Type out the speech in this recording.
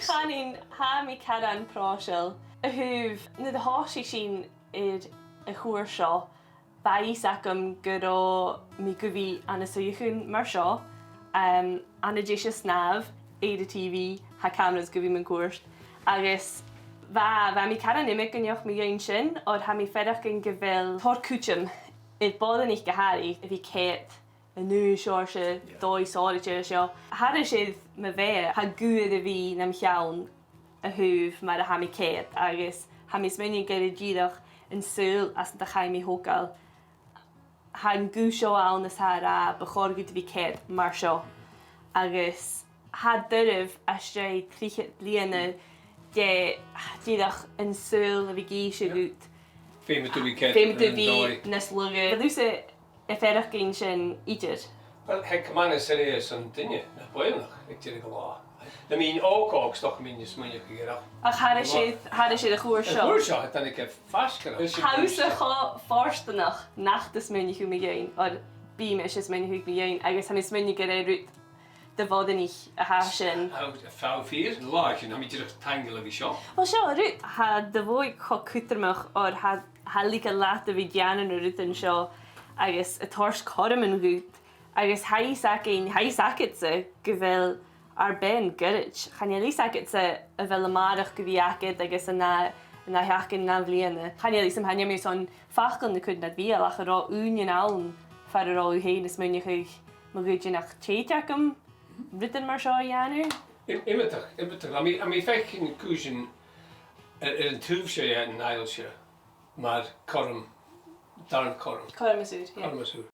Chanin ha mi caran prósil a húf na de háisi sin a chóir seo baí sacam go mi go bhí anna suúchún mar seo anna dé se snaf éiad TV ha cameras go bhí man cuairt agus bha mi caran imimeach gneoch mi dhéon sin ó ha mi fedach gin go bhfuil thorcúteam i bádan ich gohaí a bhí céit a nu seirse dói sáide seo. Had siad me bheith ha guad a bhí nam cheann a thuúh mar a ha mi céit agus ha mi smuine go ddíadach in súil as na chaimí hógáil. Ha an gú seo ann is ra ba chorgad a bhí céit mar seo. Agus ha duibh a sé trícha bliana díadach in súil a bhí gí gút. Féime tú bhí céit. Féime tú bhí nas luga. Lúsa a ferach gin sin idir. Wel, heg cymana serious yn dynnu, na bwynach, ag ti'n go lá. Na mi'n ógóg stoch mi'n ysmwynio chi gyda. Ach hada sydd a chwr sio. Chwr sio, dan i gef ffas gyda. Haws a cho fforstanach nach dy smynio chw mi gein, o'r bím eisiau smynio chw mi gein, agos ham i smynio gyda rwyd dy fod yn ich a hasin. Ffaw ffyr, lag, na mi dyrach tangl a fi sio. Wel sio, rwyd ha dy fwy cho cwttermach o'r ha lyca lat a fi dianan o rwyd yn sio, agos y tors corym yn rwyd. Agus hai sacit sa gyfel ar ben gyrich. Chani ali sacit sa a fel amarach gyfiacid agus yna hiacin na fliana. Chani ali sam hanya mi son fachgan na cwyd na fial ach ar o union awn far ar o hyn ys mwyn i'ch magwydyn ach teitiach am rydyn mar sio i anu. Imetach. A mi feic yn cwysyn yn tŵf sio yn ail sio. Mae'r corym, darn corym. Corym y sŵr, ie. Corym y sŵr.